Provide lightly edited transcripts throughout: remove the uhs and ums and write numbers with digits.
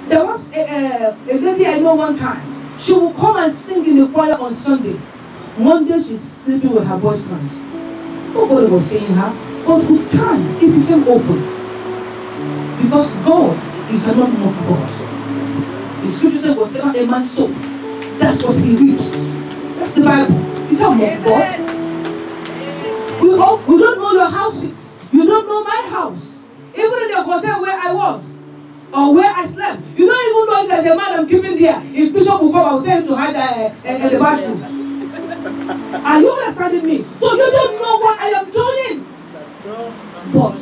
There was a lady I know one time. She would come and sing in the choir on Sunday. One day she's sleeping with her boyfriend. Nobody was saying her, but with time it became open. Because God, you cannot mock God. The scripture says, whatever a man sow, that's what he reaps. That's the Bible. You can't mock God. We don't know your houses. You don't know my house. Even in the hotel where I was, or where I slept, you don't even know if there's a man I'm keeping there. If Bishop will come, I will tell him to hide in the bathroom. Are you understanding me? So you don't know what I am doing. But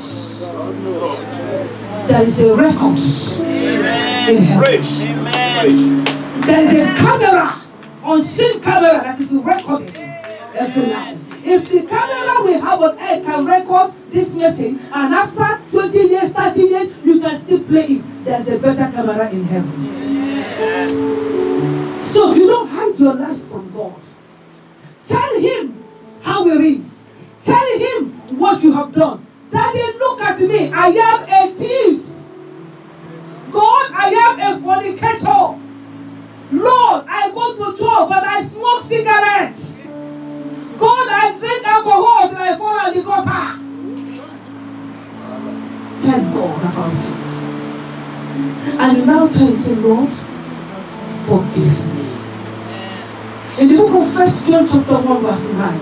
there is a record in heaven. There is a camera, unseen camera, that is recording every night. If the camera we have on earth can record this message, and after 20 years, 30 years, you can still play it, there's a better camera in heaven. So you don't hide your life from God. Tell him how it is. Tell him what you have done. Daddy, look at me. I am a thief. God, I am a fornicator. Lord, I go to church, but I smoke cigarettes. God, I drink alcohol till I fall on the gutter. Tell God about it. And you now tell him, say, Lord, forgive me. In the book of 1 John chapter 1 verse 9,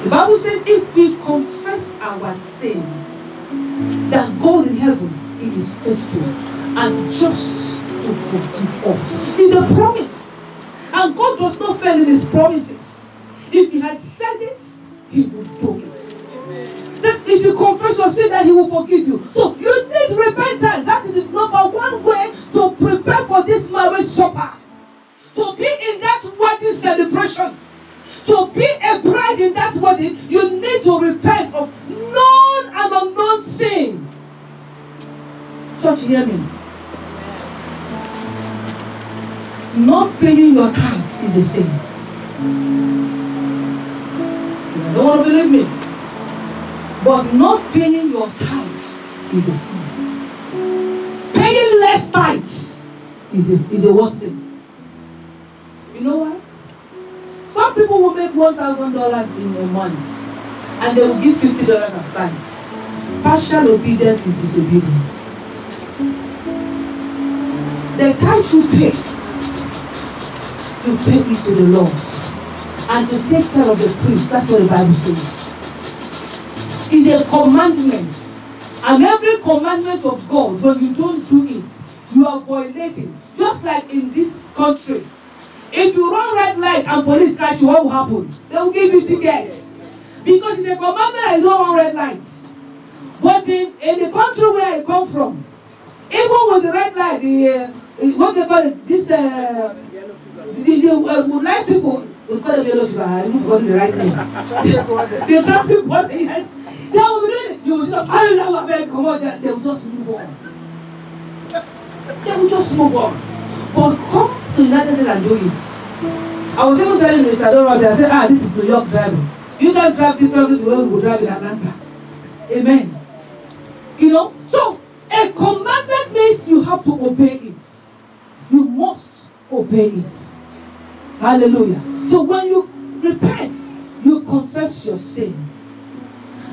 the Bible says, if we confess our sins, that God in heaven, he is faithful and just to forgive us. It's a promise. And God does not fail in his promises. If he has said it, he will do it. That if you confess your sin, that he will forgive you. So you need repentance. That is the number one way to prepare for this marriage supper. To be in that wedding celebration. To be a bride in that wedding, you need to repent of known and unknown sin. Church, hear me. Not paying your tithes is a sin. You don't want to believe me. But not paying your tithes is a sin. Paying less tithes is a worse sin. You know why? Some people will make $1,000 in a month and they will give $50 as tithes. Partial obedience is disobedience. The tithe you pay it to the Lord and to take care of the priest. That's what the Bible says. It's a commandment. And every commandment of God, when you don't do it, you are violating. Just like in this country. If you run red light and police catch you, what will happen? They will give you tickets. Because it's a commandment that you don't run red lights. But in the country where I come from, even with the red light, what they call it, this, the light people, we call them yellow fever, I haven't forgotten the right name. The traffic was, yes. They will be ready. You will say, they will just move on. They will just move on. But come to the United States and do it. I was even telling Mr. Dorothy, I said, this is New York driving. You can drive differently to where we will drive in Atlanta. Amen. You know? So, a commandment means you have to obey it. You must obey it. Hallelujah. So when you repent, you confess your sin.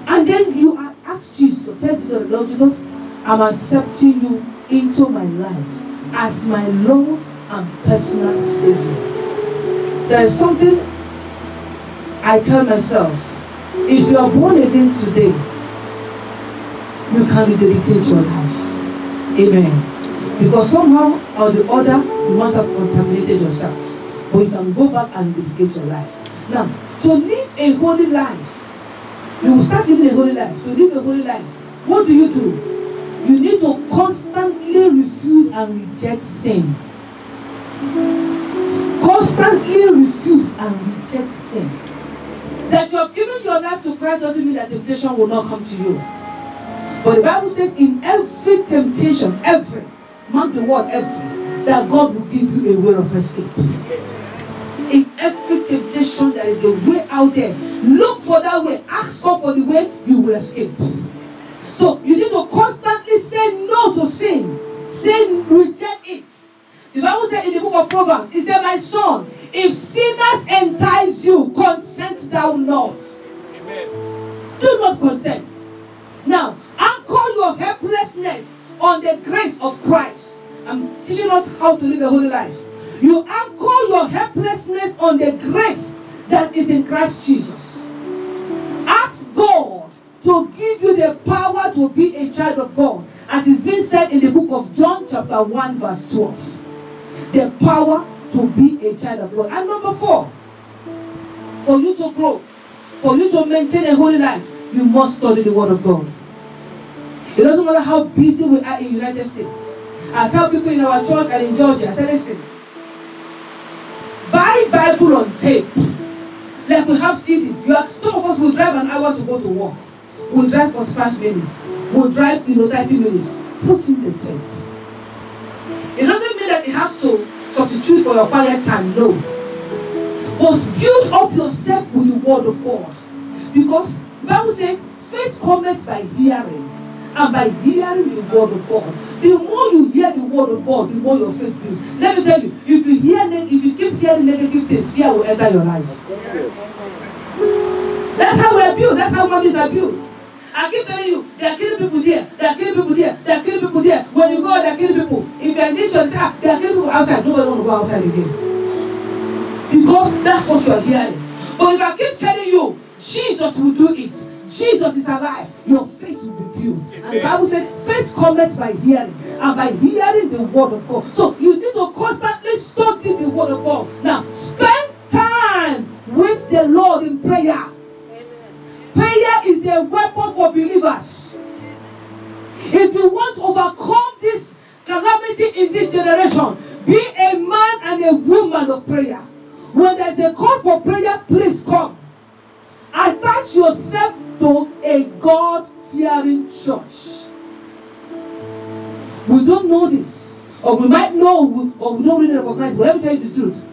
And then you ask Jesus, tell Jesus, Lord Jesus, I'm accepting you into my life as my Lord and personal Savior. There is something I tell myself. If you are born again today, you can rededicate your life. Amen. Because somehow or the other, you must have contaminated yourself. But you can go back and dedicate your life. Now, to live a holy life, you will start living a holy life. To live a holy life, what do? You need to constantly refuse and reject sin. Constantly refuse and reject sin. That you have given your life to Christ doesn't mean that temptation will not come to you. But the Bible says in every temptation, every, mark the word every, that God will give you a way of escape. In every temptation, there is a way out there. Look for that way. Ask God for the way, you will escape. So you need to constantly say no to sin. Say reject it. The Bible said in the book of Proverbs, it said, my son, if sinners entice you, consent thou not. Amen. Do not consent. Now, anchor your helplessness on the grace of Christ. I'm teaching us how to live a holy life. You anchor your helplessness on the grace that is in Christ Jesus. Ask God to give you the power to be a child of God, as it's been said in the book of John chapter 1 verse 12. The power to be a child of God. And number 4, for you to grow, for you to maintain a holy life, you must study the word of God. It doesn't matter how busy we are in the United States. I tell people in our church and in Georgia, I say, listen, buy Bible on tape. Like we have CDs. Some of us will drive an hour to go to work. We'll drive 45 minutes. We'll drive 30 minutes. Put in the tape. It doesn't mean that you have to substitute for your quiet time. No. But build up yourself with the word of God. Because the Bible says, faith cometh by hearing, and by hearing the word of God. The more you hear the word of God, the more your faith builds. Let me tell you, if you keep hearing negative things, fear will enter your life. That's how we are built. That's how families are built. I keep telling you, they are killing people there, they are killing people there, they are killing people there. When you go, they are killing people. If you are in nature, they are killing people outside. Nobody want to go outside again. Because that's what you are hearing. But if I keep telling you, Jesus will do it, Jesus is alive, your faith will be built. And the Bible said, faith cometh by hearing, and by hearing the word of God. So you need to constantly study the word of God. Now, spend time with the Lord in prayer. Prayer is a weapon for believers. If you want to overcome this calamity in this generation, be a man and a woman of prayer. When there's a call for prayer, please come. Attach yourself to a God-fearing church. We don't know this, or we might know, or we don't really recognize, but let me tell you the truth.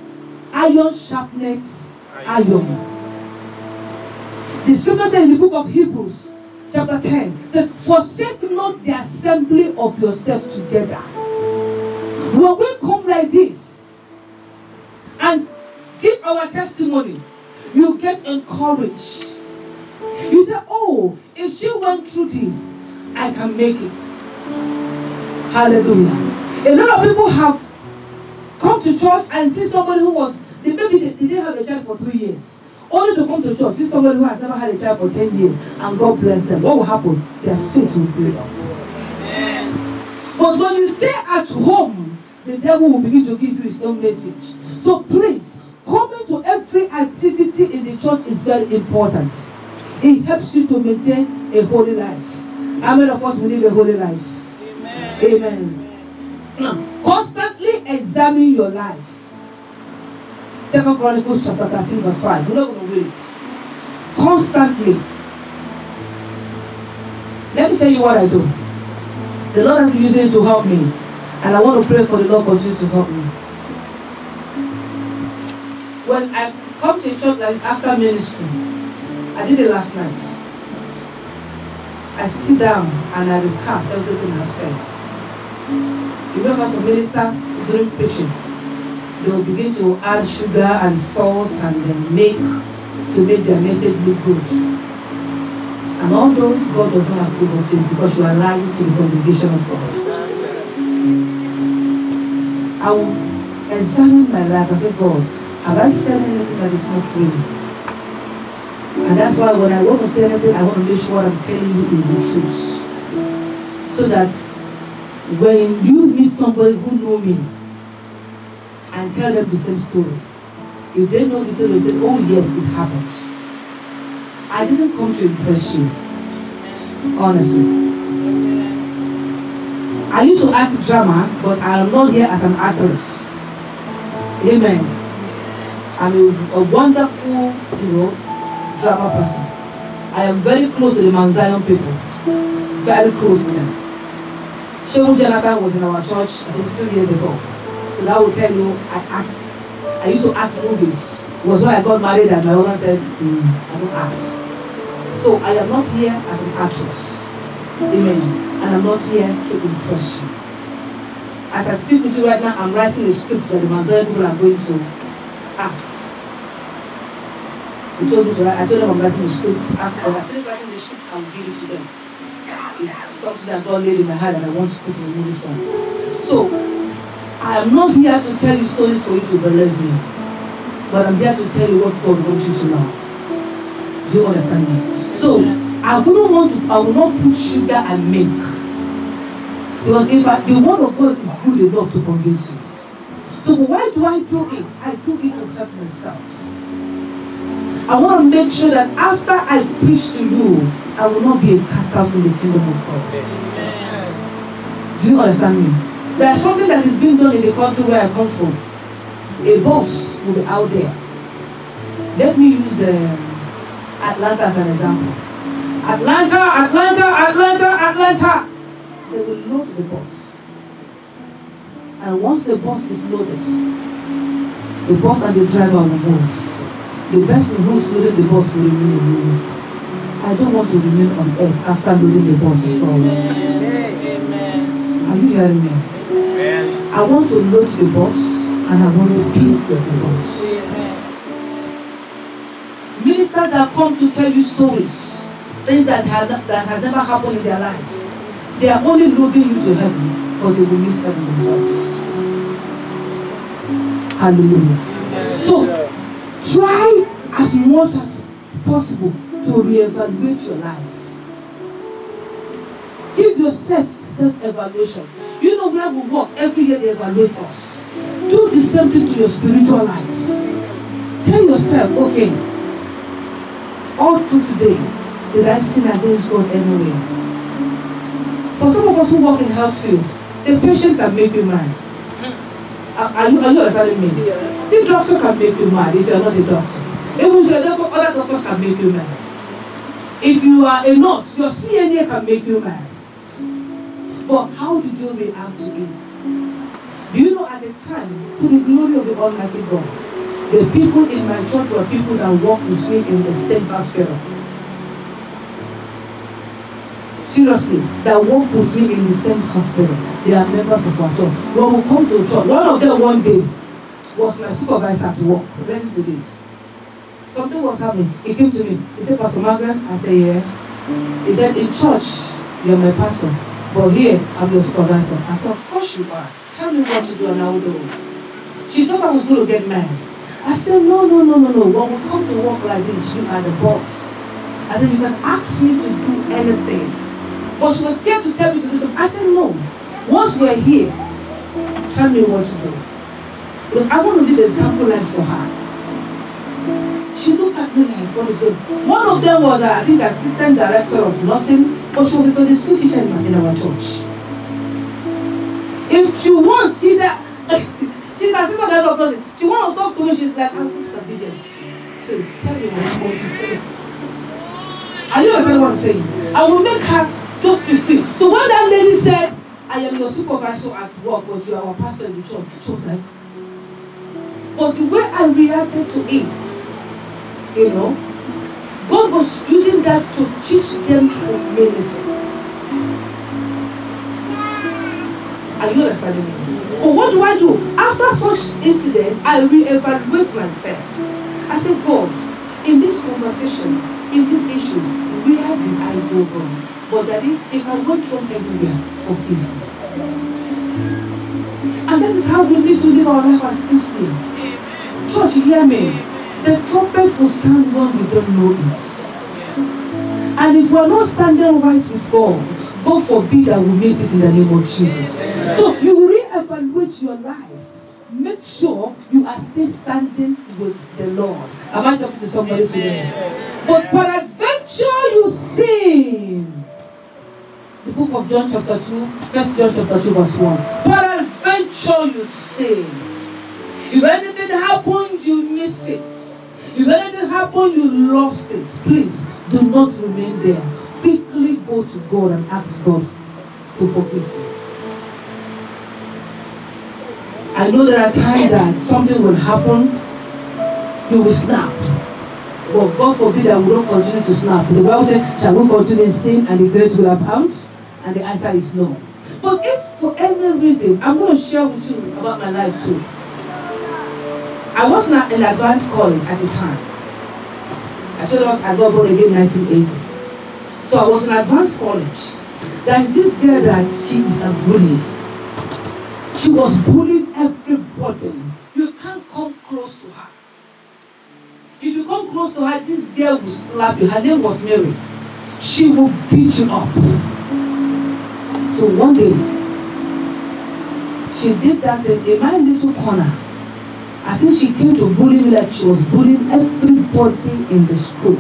Iron sharpens iron. The scripture says in the book of Hebrews, chapter 10, that forsake not the assembly of yourself together. When we come like this and give our testimony, you get encouraged. You say, oh, if she went through this, I can make it. Hallelujah. A lot of people have come to church and see somebody who was, maybe they didn't have a child for 3 years. Only to come to church, see somebody who has never had a child for 10 years, and God bless them. What will happen? Their faith will build up. But when you stay at home, the devil will begin to give you his own message. So please, coming to every activity in the church is very important. It helps you to maintain a holy life. How many of us will live a holy life? Amen. Amen. Now, constantly examine your life. 2 Chronicles chapter 13 verse 5. We're not going to read it. Constantly. Let me tell you what I do. The Lord has been using it to help me. And I want to pray for the Lord continue to help me. When I come to a church that is after ministry, I did it last night. I sit down and I recap everything I've said. You remember some ministers during preaching, they will begin to add sugar and salt and then make their message look good. And all those, God does not approve of it because you are lying to the congregation of God. I will examine my life and say, God, have I said anything that is not true? And that's why when I want to say anything, I want to make sure what I'm telling you is the truth. So that when you meet somebody who knows me and tell them the same story, if they know the story, they say, oh yes, it happened. I didn't come to impress you. Honestly. I used to act drama, but I am not here as an actress. Amen. I'm a wonderful, drama person. I am very close to the Mount Zion people. Very close to them. Shehu Jonathan was in our church, I think 2 years ago. So that will tell you, I used to act movies. It was when I got married and my owner said, I don't act. So I am not here as an actress. Amen. And I'm not here to impress you. As I speak with you right now, I'm writing a script that the Manzoni people are going to act. I told them I'm writing a script. After I finish writing the script, I'll give it to them. It's something that God laid in my heart and I want to put in a movie form. So, I am not here to tell you stories for you to believe me, but I'm here to tell you what God wants you to know. Do you understand me? So, I will not put sugar and milk. Because the word of God is good enough to convince you. So why do I do it? I do it to help myself. I want to make sure that after I preach to you, I will not be a cast out in the kingdom of God. Do you understand me? There's something that is being done in the country where I come from. A boss will be out there. Let me use Atlanta as an example. Atlanta. They will load the bus. And once the bus is loaded, the bus and the driver will move. The person who is loading the bus will remain in New York. I don't want to remain on earth after loading the bus of God. Amen. Are you hearing me? Amen. I want to load the bus and I want to give the bus. Amen. Ministers that come to tell you stories, things that has never happened in their life. They are only loading you to heaven, but they will miss heaven themselves. Hallelujah. So, try as much as possible to reevaluate your life. Give yourself self-evaluation. You know where we walk, every year they evaluate us. Do the same thing to your spiritual life. Tell yourself, okay, all through today, did I sin against God anyway? For some of us who work in health field, the patient can make you mad. Are you understanding me? Yeah. The doctor can make you mad if you are not a doctor. Even if you are a doctor, other doctors can make you mad. If you are a nurse, your CNA can make you mad. But how did you react to it? Do you know at the time, to the glory of the Almighty God, the people in my church were people that walked with me in the same hospital. Seriously, that walk with me in the same hospital. They are members of our church. When we come to church, one of them one day was my supervisor at work. Listen to this. Something was happening. He came to me. He said, Pastor Margaret? I said, yeah. He said, in church, you're my pastor. But here, I'm your supervisor. I said, of course you are. Tell me what to do and I will do it. She thought I was going to get mad. I said, no. When we come to work like this, you are the boss. I said, you can ask me to do anything. But she was scared to tell me to do something. I said, no. Once we're here, tell me what to do. Because I want to be the example life for her. She looked at me like, what is going on? One of them was, I think, assistant director of nursing, but she was a Sunday school teacher in our church. If she wants, she's assistant director of nursing. She wants to talk to me, she's like, I'm disobedient. Please, tell me what you want to say. Are you understanding what I'm saying? I will make her just be free. So when that lady said, I am your supervisor at work, but you are our pastor in the church, she was like, but the way I reacted to it, you know, God was using that to teach them humility. Are you understanding me? But what do? After such incident, I re-evaluate myself. I said, God, in this conversation, in this issue, where did I go wrong? But Daddy, if I went wrong everywhere, forgive me. And that is how we need to live our life as Christians. Church, hear me. The trumpet will sound when we don't know it. And if we are not standing right with God, God forbid that we miss it in the name of Jesus. So you re-evaluate your life. Make sure you are still standing with the Lord. Am I talking to somebody today? But peradventure you sin. The book of John chapter 2, 1 John chapter 2 verse 1. Peradventure you sin. If anything happened, you miss it. If anything happened, you lost it. Please, do not remain there. Quickly go to God and ask God to forgive you. I know there are times that something will happen, you will snap. But God forbid that we don't continue to snap. The Bible says, shall we continue in sin and the grace will abound? And the answer is no. But if for any certain reason, I'm going to share with you about my life too. I was not in advanced college at the time. I told us I got born again in 1980. So I was in advanced college. There is this girl that she is a bully. She was bullying everybody. You can't come close to her. If you come close to her, this girl will slap you. Her name was Mary. She will beat you up. So one day, she did that thing in my little corner. I think she came to bully me like she was bullying everybody in the school.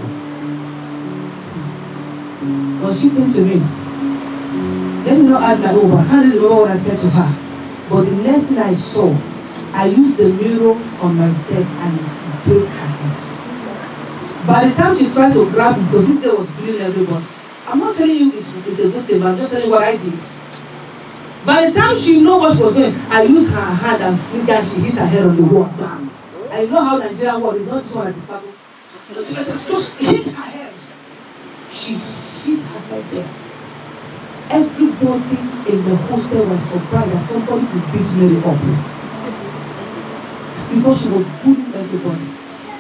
But she came to me. Let me not add my own, I can't remember what I said to her. But the next thing I saw, I used the mirror on my desk and broke her head. By the time she tried to grab me, because this girl was bullying everybody, I'm not telling you it's a good thing, but I'm just telling you what I did. By the time she knew what she was doing, I used her hand and finger and she hit her head on the wall. Bam! I know how Nigerian war is, not this one at the sparkle. Just hit her head. She hit her head there. Everybody in the hostel was surprised that somebody could beat Mary up. Because she was bullying everybody.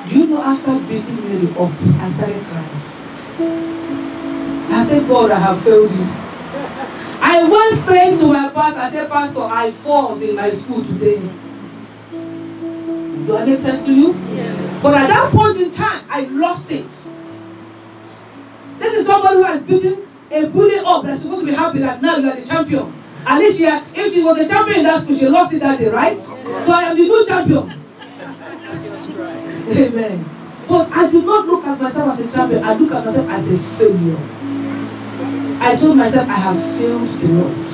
Do you know, after beating Mary up, I started crying. I said, God, I have failed you. I went straight to my pastor. I said, Pastor, I fought in my school today. Do I make sense to you? Yes. But at that point in time, I lost it. This is somebody who has beaten a bully up that's supposed to be happy that now you are the champion. At least if she was a champion in that school, she lost it that day, right? So I am the new champion. Amen. But I do not look at myself as a champion. I look at myself as a failure. I told myself I have failed the Lord.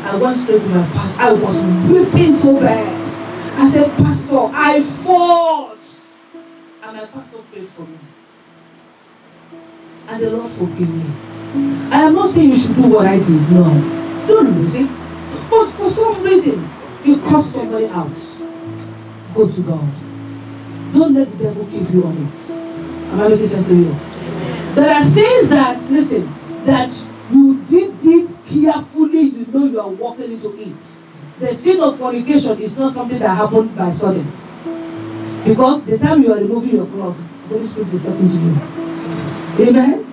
I went straight to my pastor. I was weeping so bad. I said, Pastor, I fought. And my pastor prayed for me. And the Lord forgave me. I am not saying you should do what I did. No. Don't lose it. But for some reason, you cut somebody out. Go to God. Don't let the devil keep you on it. Am I making sense to you? There are sins that, listen, that you did it carefully, you know you are walking into it. The sin of fornication is not something that happened by sudden. Because the time you are removing your clothes, the Holy Spirit is talking to you. Amen?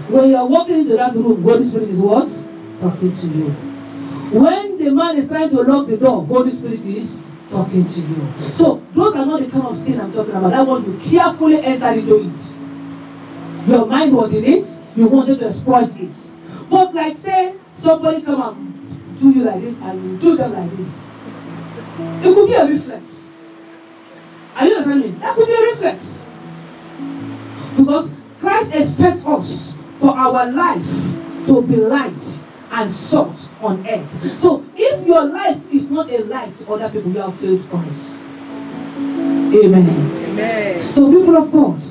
When you are walking into that room, Holy Spirit is what? Talking to you. When the man is trying to lock the door, Holy Spirit is talking to you. So, those are not the kind of sin I'm talking about. I want you to carefully enter into it. Your mind was in it, you wanted to exploit it. But like say, somebody come and do you like this, and you do them like this. It could be a reflex. Are you understanding me? That could be a reflex. Because Christ expects us for our life to be light and salt on earth. So if your life is not a light to other people, you have failed Christ. Amen. Amen. So people of God,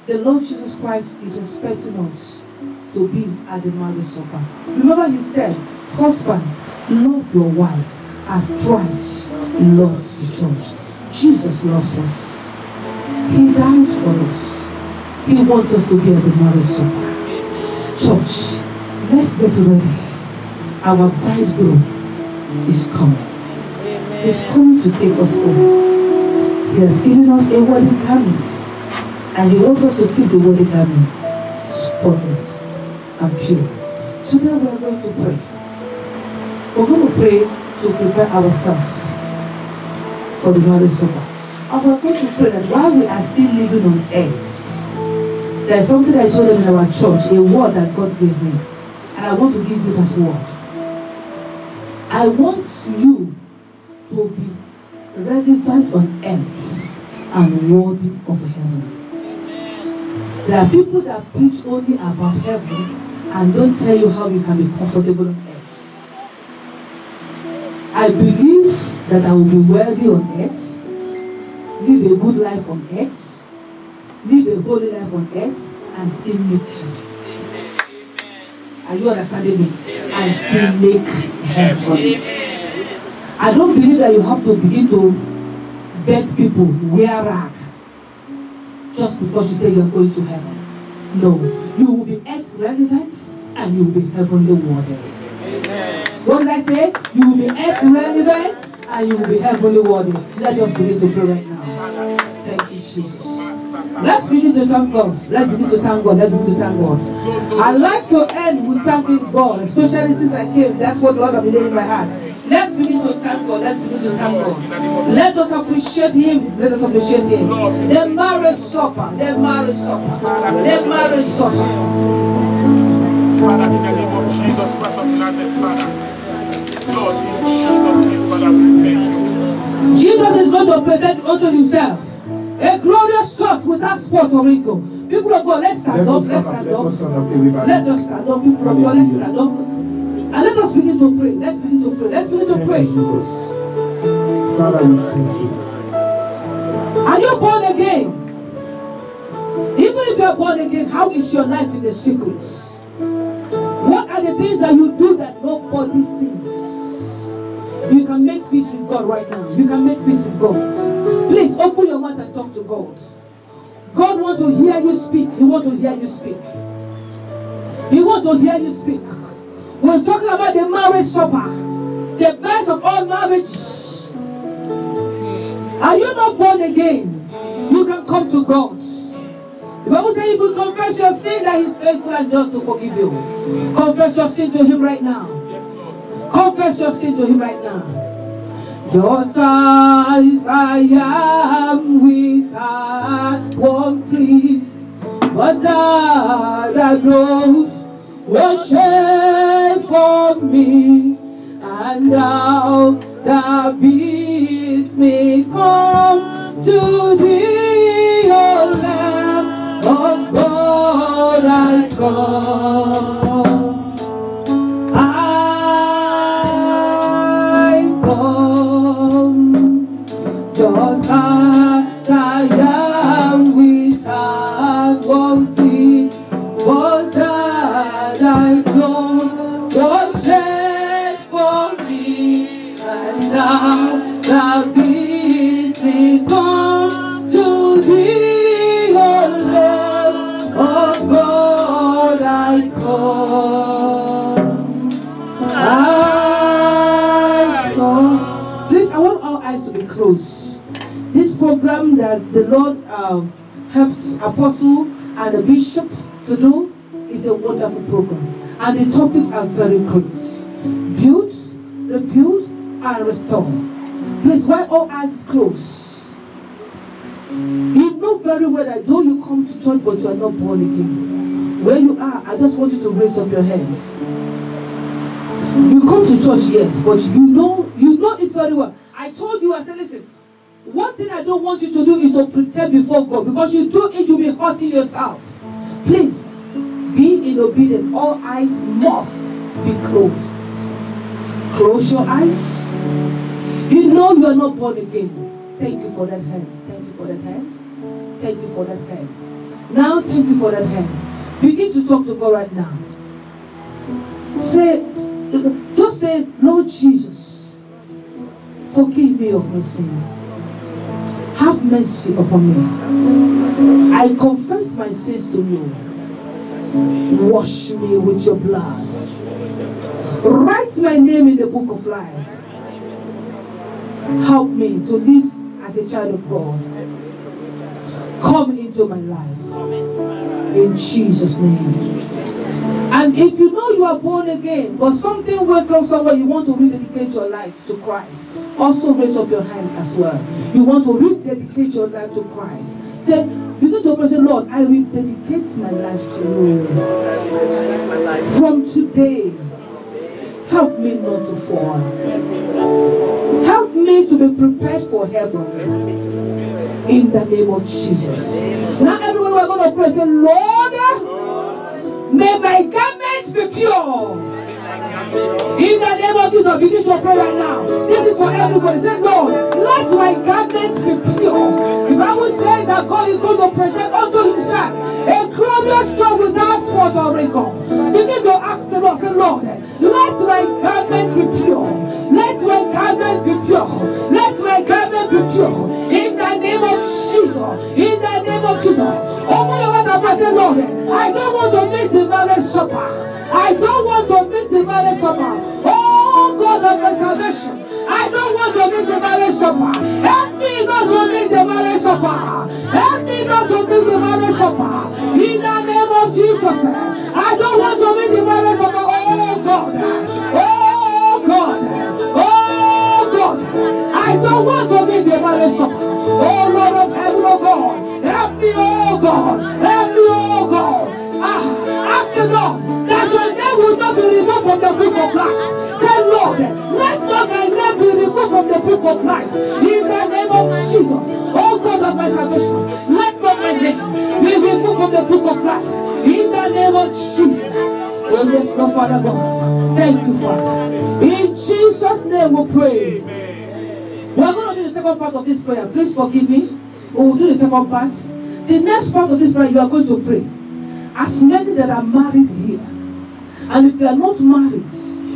the Lord Jesus Christ is expecting us to be at the marriage supper. Remember he said, husbands, love your wife as Christ loved the church. Jesus loves us. He died for us. He wants us to be at the marriage supper. Church, let's get ready. Our bridegroom is coming. He's coming to take us home. He has given us a wedding garment. And he wants us to keep the wedding garment spotless and pure. Today we are going to pray. We're going to pray to prepare ourselves for the marriage supper. And we're going to pray that while we are still living on earth, there's something I told them in our church, a word that God gave me. And I want to give you that word. I want you to be relevant on earth and worthy of heaven. There are people that preach only about heaven and don't tell you how you can be comfortable on earth. I believe that I will be wealthy on earth, live a good life on earth, live a holy life on earth, and still make heaven. Are you understanding me? And still make heaven. I don't believe that you have to begin to beg people, wear rag, just because you say you are going to heaven. No, you will be earth relevant and you will be heavenly worthy. Amen. What did I say? You will be earth relevant and you will be heavenly worthy. Let us begin to pray right now. Thank you, Jesus. Let's begin to thank God. Let's begin to thank God. Let's begin to thank God. I like to end with thanking God, especially since I came. That's what God has been laying in my heart. Let's begin to thank God. Let's begin to thank God. Let us appreciate Him. Let us appreciate Him. The marriage supper. The marriage supper. The marriage supper. Father, in the name of Jesus Christ of Nazareth, Father. Lord, in Jesus' name, Father, we thank you. Jesus is going to present unto Himself a glorious church without spot or wrinkle. People of God, let's stand up. Let's stand up. Let us stand up. People of God, let's stand up. And let us begin to pray. Let's begin to pray. Let's begin to pray. Jesus. Father, we thank you. Are you born again? Even if you are born again, how is your life in the secrets? What are the things that you do that nobody sees? You can make peace with God right now. You can make peace with God. Please open your mouth and talk to God. God wants to hear you speak. He wants to hear you speak. He wants to hear you speak. We're talking about the marriage supper, the best of all marriages. Are you not born again? You can come to God. The Bible says if you confess your sin, that He is faithful and just to forgive you. Confess your sin to Him right now. Confess your sin to Him right now. Just as I am without one plea, but that blood was shed for me, and now the beast may come to thee, O Lamb of God, I come. I come, just as I am without one plea, but that thy blood was shed for me, and now the peace may come to thee, O Lamb of God, I come. I come. Please, I want our eyes to be closed. This program that the Lord helped Apostle and the Bishop to do is a wonderful program, and the topics are very great. Build, rebuild, and restore. Please, while all eyes closed, you know very well that though you come to church but you are not born again, where you are, I just want you to raise up your hands. You come to church, yes, but you know it very well. I told you, I said, listen, one thing I don't want you to do is to pretend before God, because you do it, you'll be hurting yourself. Please, be in obedience. All eyes must be closed. Close your eyes. You know you are not born again. Thank you for that hand. Thank you for that hand. Thank you for that hand. Now, thank you for that hand. Begin to talk to God right now. Just say, Lord Jesus, forgive me of my sins. Have mercy upon me. I confess my sins to you. Wash me with your blood. Write my name in the book of life. Help me to live as a child of God. Come into my life. In Jesus' name. And if you know you are born again, but something went wrong somewhere, you want to rededicate your life to Christ, also raise up your hand as well. You want to rededicate your life to Christ. Say, begin to pray, say, Lord, I will dedicate my life to you. From today, help me not to fall. Help me to be prepared for heaven. In the name of Jesus. Now everyone, we're going to pray, say, Lord, may my garments be pure. In the name of Jesus, begin to pray right now. This is for everybody. Say, Lord, let my garments be pure. The Bible says that God is going to present unto Himself a glorious joy without spot or wrinkle. Begin to ask the Lord, say, Lord, let my garment be pure. Let my garment be pure. Let my garment be pure. In the name of Jesus. In the name of Jesus. Open your mouth and say, Lord, I don't want to miss the marriage supper. I don't want to miss the marriage supper. Oh, God of my salvation. I don't want to miss the marriage supper. Help me not to miss the marriage supper. Help me not to miss the marriage supper. In the name of Jesus. I don't want to miss the marriage supper. Oh God. Oh God. Oh God. I don't want to miss the marriage supper. Oh Lord of heaven, oh God. Help me, oh God. Help me, oh God. Ask the Lord that your name will not be removed from the book of life. Say, Lord, let not my name be removed from the book of life. In the name of Jesus, oh God of my salvation, let not my name be removed from the book of life. In the name of Jesus. Oh yes, Lord, Father God. Thank you, Father. In Jesus' name we pray. We are going to do the second part of this prayer. Please forgive me. We will do the second part. The next part of this prayer, you are going to pray. As many that are married here, and if you are not married,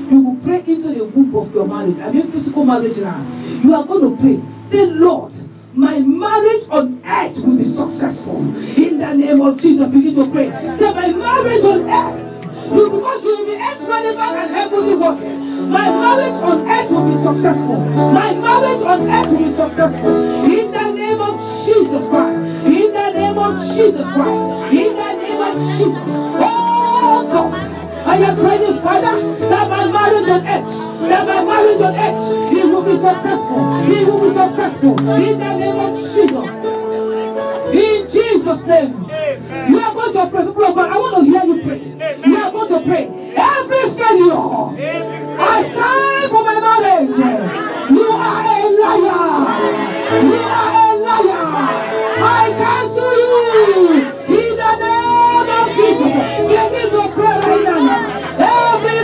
you will pray into the womb of your marriage. I mean physical marriage now. You are going to pray. Say, Lord, my marriage on earth will be successful. In the name of Jesus, begin to pray. Say, my marriage on earth, because you will be earth relevant and heavenly working. My marriage on earth will be successful. My marriage on earth will be successful. In the name of Jesus Christ. In the name of Jesus Christ. In the name of Jesus. Oh God. I am praying, Father, that my marriage on earth, it will be successful. It will be successful. In the name of Jesus. In Jesus' name. You are going to pray. People of God, I want to hear you pray. You are going to pray. Every failure I sign for my marriage. You are a liar. You are a liar. I cancel you. In the name of Jesus. Begin to pray right now. Every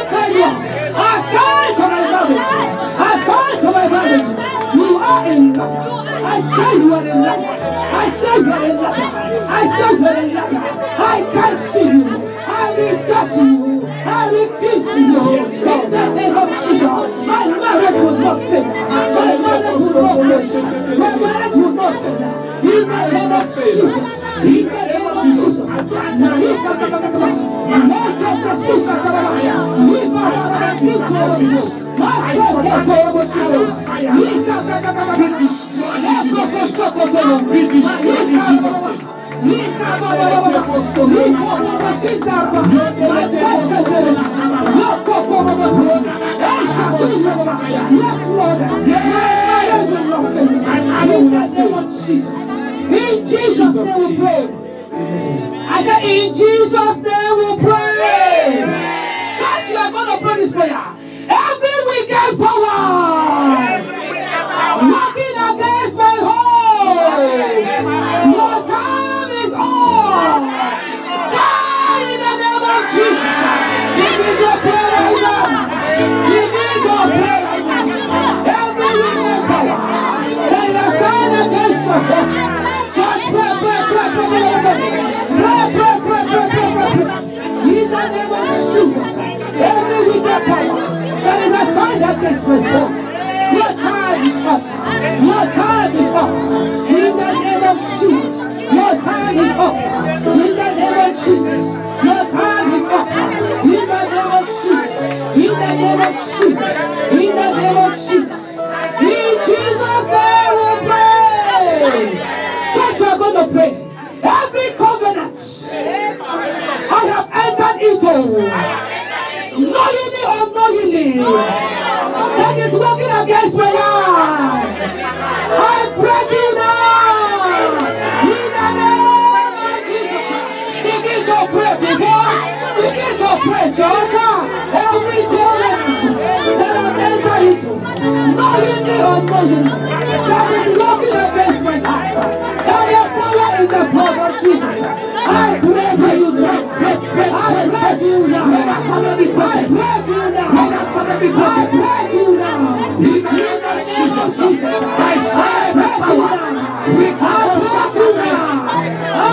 failure, I sign to my marriage. I sign to my marriage. You are a liar. I say you are a liar. I say you are a liar. I say you are a liar. I cancel you. I reject you. I refuse you. In the name of Jesus, my marriage will not fail. My marriage will not fail. My marriage will not fail. In the name of Jesus. In the name of Jesus. In Jesus' name we pray. I said, in Jesus' name we pray. Church, you are going to pray this prayer. Every wicked power working against my home, your time is on. Die in the name of Jesus. Begin to pray right now. Begin to pray right now. Every wicked power that is assigned against your home. In the name of Jesus, every wicked power that is assigned against my home, your time is up. Your time is up. In the name of Jesus, your time is up. In the name of Jesus, your time is up. In the name of Jesus, in the name of Jesus, in the name of Jesus. In Jesus' name we pray. Church, you are going to pray. Every covenant I have entered into, knowingly or unknowingly, that is working against my life, I break you now. In the name of Jesus. Begin to pray, people. Begin to pray, church. Every covenant that I have entered into, knowingly or unknowingly, that is working against my life. In the blood of Jesus, I pray you now. I pray you now. I pray you now. I pray you now. In the name of Jesus, I pray you now. I pray you now.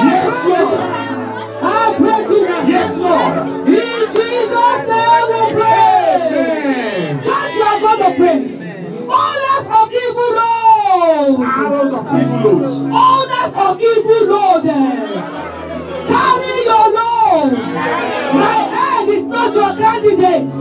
Yes, Lord. I pray you now. Yes, Lord. In Jesus' name we pray. Church, you are going to pray. Owners of evil laws. Arrows of evil laws. Owners of evil load. Carry your load. My head is not your candidate.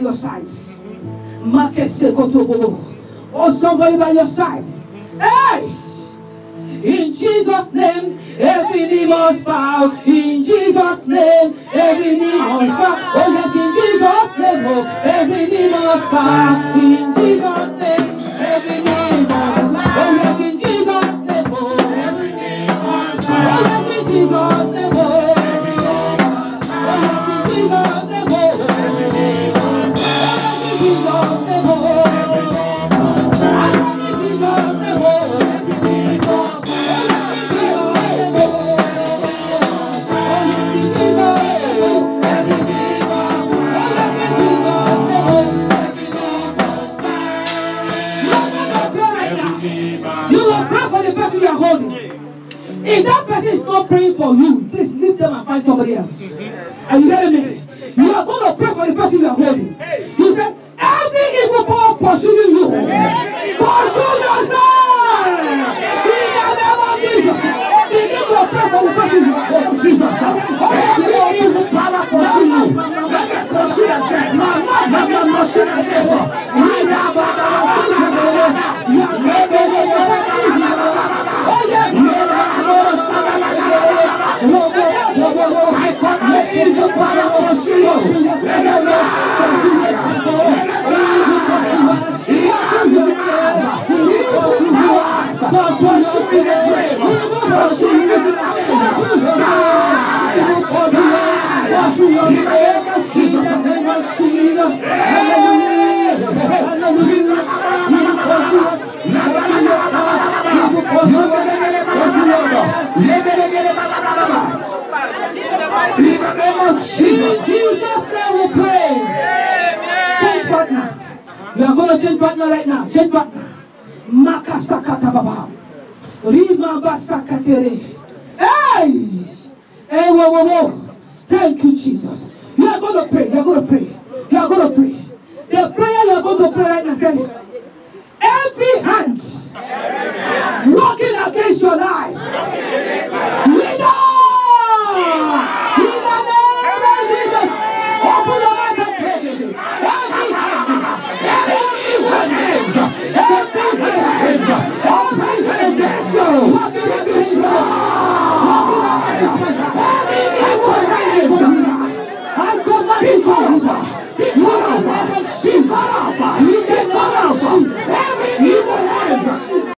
your side. Or somebody by your side. Hey! In Jesus' name, every knee must bow. In Jesus' name, every knee must bow. Oh yes, in Jesus' name, oh, every knee must bow. In Jesus' name, every knee must bow. Oh yes, in Jesus' name, oh, every knee must bow. Oh yes, in Jesus' name, oh, every knee must bow. Oh yes, in Jesus' name, oh, every knee must bow. Oh yes, in Jesus' name, oh, every knee must bow. If that person is not praying for you, please leave them and find somebody else. Are you hearing me? You are going to pray for the person you are holding. You said, every evil power pursuing you, pursue yourself. In the name of Jesus. Begin to pray for the person you are holding. Jesus. Every evil power pursuing you. Let it pursue yourself. Jesus' name we pray. Change partner. We are going to change partner right now. Change partner. Makasakata baba. Rima basakatere. Hey! Hey, whoa, whoa, whoa. Thank you, Jesus. You are going to pray. You are going to pray. You are going to pray. The prayer you are going to pray right now. Say, every hand working against your life. Leader! In the name of Jesus. Open your mouth and pray. Every hand. Every hand. Every hand against you. Working against you. I command you to